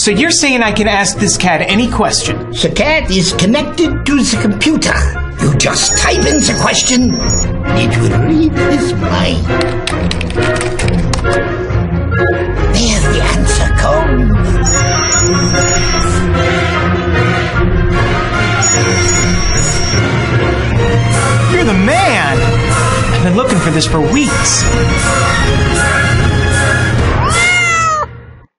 So you're saying I can ask this cat any question? The cat is connected to the computer. You just type in the question, it will read his mind. There the answer comes. You're the man! I've been looking for this for weeks.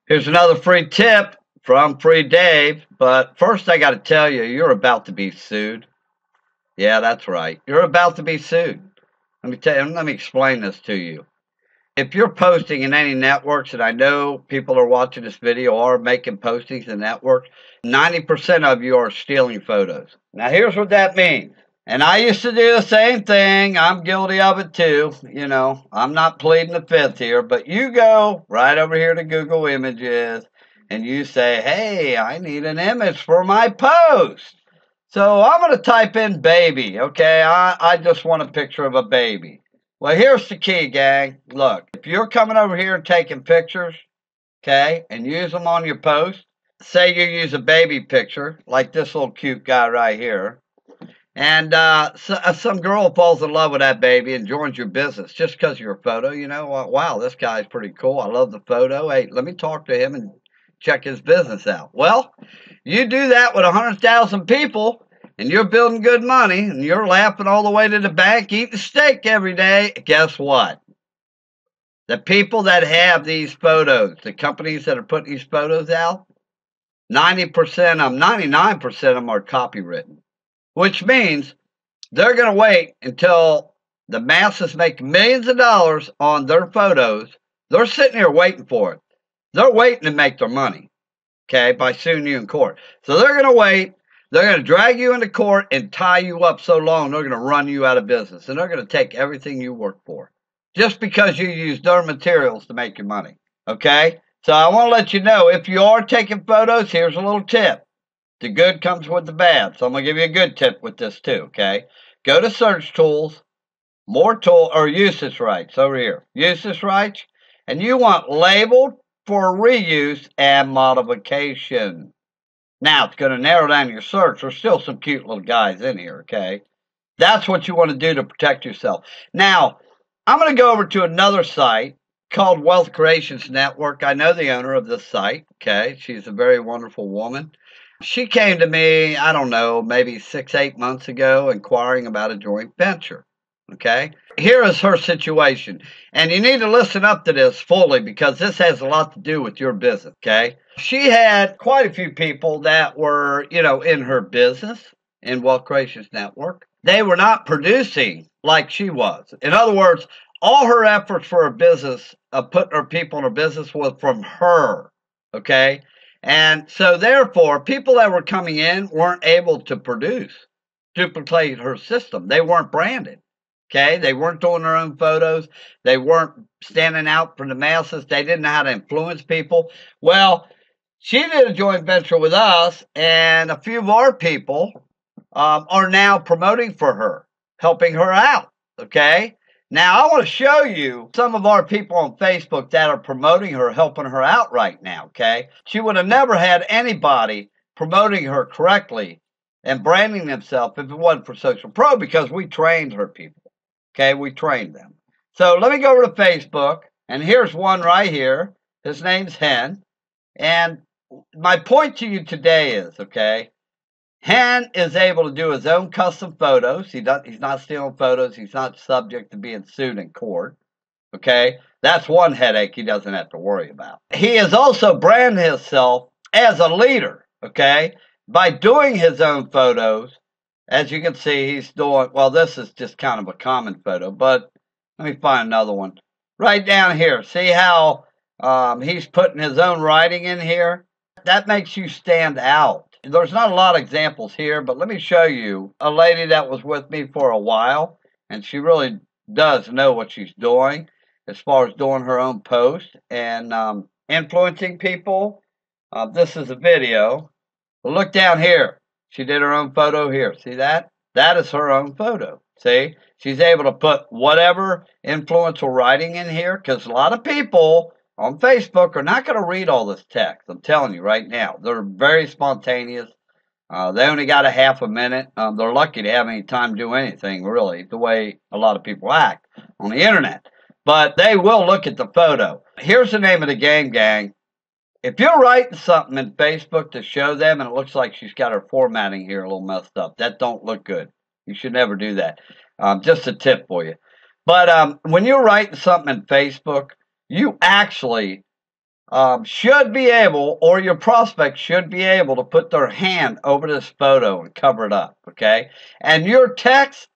Here's another free tip from Free Dave, but first I got to tell you, you're about to be sued. Yeah, that's right. You're about to be sued. Let me explain this to you. If you're posting in any networks, and I know people are watching this video or making postings in networks, 90% of you are stealing photos. Now, here's what that means. And I used to do the same thing. I'm guilty of it too. You know, I'm not pleading the fifth here, but you go right over here to Google Images and you say, hey, I need an image for my post. So I'm going to type in baby, okay? I just want a picture of a baby. Well, here's the key, gang. Look, if you're coming over here and taking pictures, okay, and use them on your post, say you use a baby picture, like this little cute guy right here, and some girl falls in love with that baby and joins your business just because of your photo. You know, wow, this guy's pretty cool. I love the photo. Hey, let me talk to him and check his business out. Well, you do that with 100,000 people, and you're building good money, and you're laughing all the way to the bank, eating steak every day. Guess what? The people that have these photos, the companies that are putting these photos out, 90% of them, 99% of them are copywritten, which means they're going to wait until the masses make millions of dollars on their photos. They're sitting here waiting for it. They're waiting to make their money, okay, by suing you in court. So they're going to wait. They're going to drag you into court and tie you up so long they're going to run you out of business. And they're going to take everything you work for just because you use their materials to make your money, okay? So I want to let you know, if you are taking photos, here's a little tip. The good comes with the bad. So I'm going to give you a good tip with this too, okay? Go to search tools, usage rights over here. Usage rights. And you want labeled for reuse and modification. Now, it's going to narrow down your search. There's still some cute little guys in here, okay? That's what you want to do to protect yourself. Now, I'm going to go over to another site called Wealth Creations Network. I know the owner of this site, okay? She's a very wonderful woman. She came to me, I don't know, maybe 6-8 months ago, inquiring about a joint venture, okay? Here is her situation, and you need to listen up to this fully because this has a lot to do with your business, okay? She had quite a few people that were, you know, in her business, in Wealth Creations Network. They were not producing like she was. In other words, all her efforts for her business, putting her people in her business, was from her, okay? And so therefore, people that were coming in weren't able to duplicate her system. They weren't branded. Okay, they weren't doing their own photos. They weren't standing out for the masses. They didn't know how to influence people. Well, she did a joint venture with us, and a few of our people are now promoting for her, helping her out, okay? Now, I want to show you some of our people on Facebook that are promoting her, helping her out right now, okay? She would have never had anybody promoting her correctly and branding themselves if it wasn't for Social Pro, because we trained her people. Okay, we trained them. So let me go over to Facebook, and here's one right here. His name's Hen. And my point to you today is, okay, Hen is able to do his own custom photos. He's not stealing photos. He's not subject to being sued in court. Okay, that's one headache he doesn't have to worry about. He has also branded himself as a leader, okay, by doing his own photos. As you can see, he's doing, well, this is just kind of a common photo, but let me find another one. Right down here, see how he's putting his own writing in here? That makes you stand out. There's not a lot of examples here, but let me show you a lady that was with me for a while, and she really does know what she's doing as far as doing her own post and influencing people. This is a video. But look down here. She did her own photo here. See that? That is her own photo. See? She's able to put whatever influential writing in here, because a lot of people on Facebook are not going to read all this text. I'm telling you right now. They're very spontaneous. They only got a half a minute. They're lucky to have any time to do anything, really, the way a lot of people act on the internet. But they will look at the photo. Here's the name of the game, gang. If you're writing something in Facebook to show them and it looks like she's got her formatting here a little messed up, that don't look good. You should never do that. Just a tip for you. But when you're writing something in Facebook, you actually should be able, or your prospect should be able to put their hand over this photo and cover it up, okay? And your text,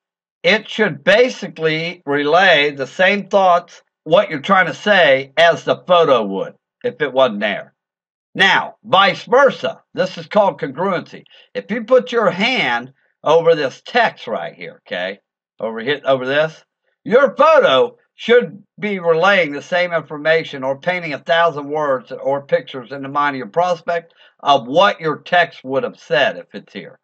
it should basically relay the same thoughts, what you're trying to say, as the photo would if it wasn't there. Now, vice versa. This is called congruency. If you put your hand over this text right here, okay, over this, your photo should be relaying the same information or painting 1,000 words or pictures in the mind of your prospect of what your text would have said if it's here.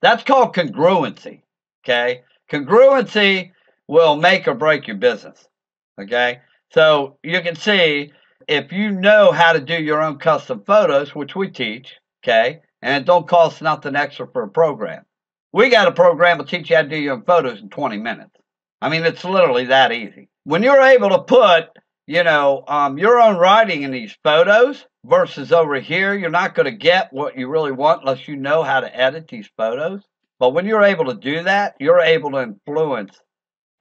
That's called congruency, okay? Congruency will make or break your business, okay? So you can see if you know how to do your own custom photos, which we teach, okay, and it don't cost nothing extra for a program. We got a program that will teach you how to do your own photos in 20 minutes. I mean, it's literally that easy. When you're able to put, your own writing in these photos versus over here, you're not going to get what you really want unless you know how to edit these photos. But when you're able to do that, you're able to influence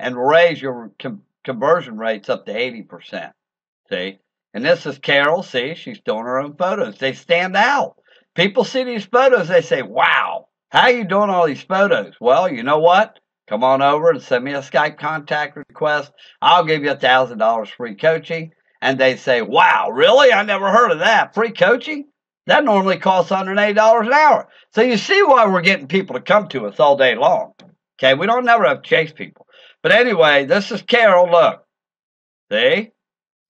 and raise your conversion rates up to 80%. See? And this is Carol. See, she's doing her own photos. They stand out. People see these photos, they say, wow, how are you doing all these photos? Well, you know what? Come on over and send me a Skype contact request. I'll give you $1,000 free coaching. And they say, wow, really? I never heard of that. Free coaching? That normally costs $180 an hour. So you see why we're getting people to come to us all day long. Okay, we don't never have to chase people. But anyway, this is Carol. Look. See?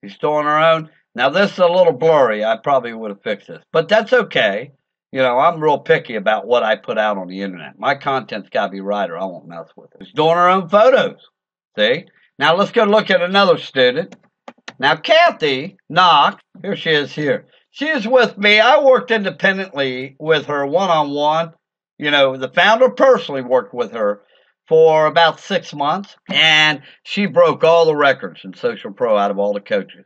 She's doing her own. Now, this is a little blurry. I probably would have fixed this. But that's okay. I'm real picky about what I put out on the internet. My content's got to be right or I won't mess with it. She's doing her own photos. See? Now, let's go look at another student. Now, Kathy Knox, here she is here. She is with me. I worked independently with her one-on-one. The founder personally worked with her for about 6 months, and she broke all the records in Social Pro out of all the coaches.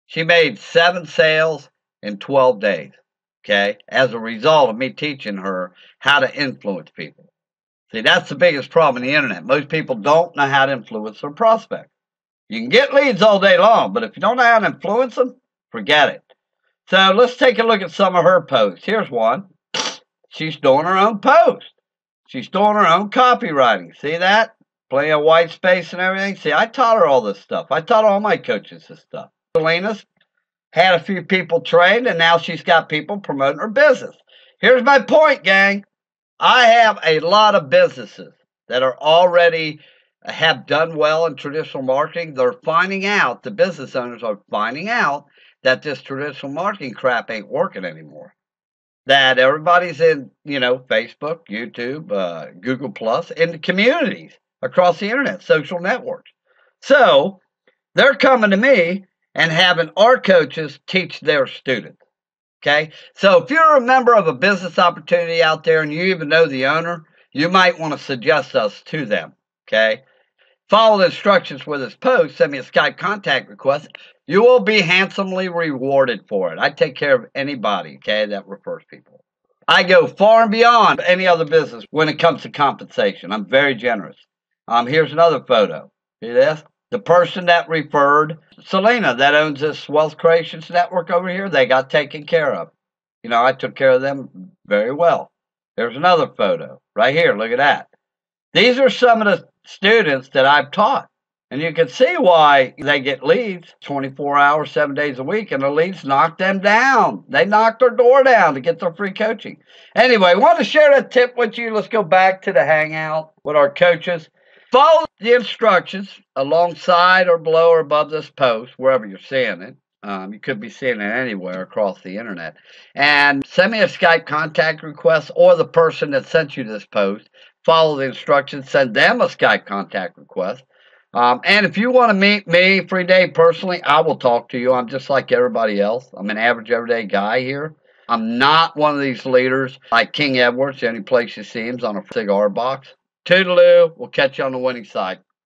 She made 7 sales in 12 days. Okay, as a result of me teaching her how to influence people. See, that's the biggest problem in the internet. Most people don't know how to influence their prospects. You can get leads all day long, but if you don't know how to influence them, forget it. So let's take a look at some of her posts. Here's one. She's doing her own post. She's doing her own copywriting. See that? Plenty of white space and everything. See, I taught her all this stuff. I taught all my coaches this stuff. Selena's had a few people trained, and now she's got people promoting her business. Here's my point, gang. I have a lot of businesses that are already have done well in traditional marketing. They're finding out, the business owners are finding out that this traditional marketing crap ain't working anymore. That everybody's in, Facebook, YouTube, Google Plus, in the communities across the internet, social networks. So they're coming to me and having our coaches teach their students, okay? So if you're a member of a business opportunity out there and you even know the owner, you might want to suggest us to them, okay? Follow the instructions with this post. Send me a Skype contact request. You will be handsomely rewarded for it. I take care of anybody, okay, that refers people. I go far and beyond any other business when it comes to compensation. I'm very generous. Here's another photo. See this? The person that referred Selena, that owns this Wealth Creations Network over here, they got taken care of. I took care of them very well. There's another photo right here. Look at that. These are some of the students that I've taught. And you can see why they get leads 24 hours, 7 days a week, and the leads knock them down. They knock their door down to get their free coaching. Anyway, I want to share that tip with you. Let's go back to the hangout with our coaches. Follow the instructions alongside or below or above this post, wherever you're seeing it. You could be seeing it anywhere across the internet. And send me a Skype contact request, or the person that sent you this post. Follow the instructions. Send them a Skype contact request. And if you want to meet me, Free Dave, personally, I will talk to you. I'm just like everybody else. I'm an average, everyday guy here. I'm not one of these leaders like King Edwards. The only place you see him's on a cigar box. Toodaloo. We'll catch you on the winning side.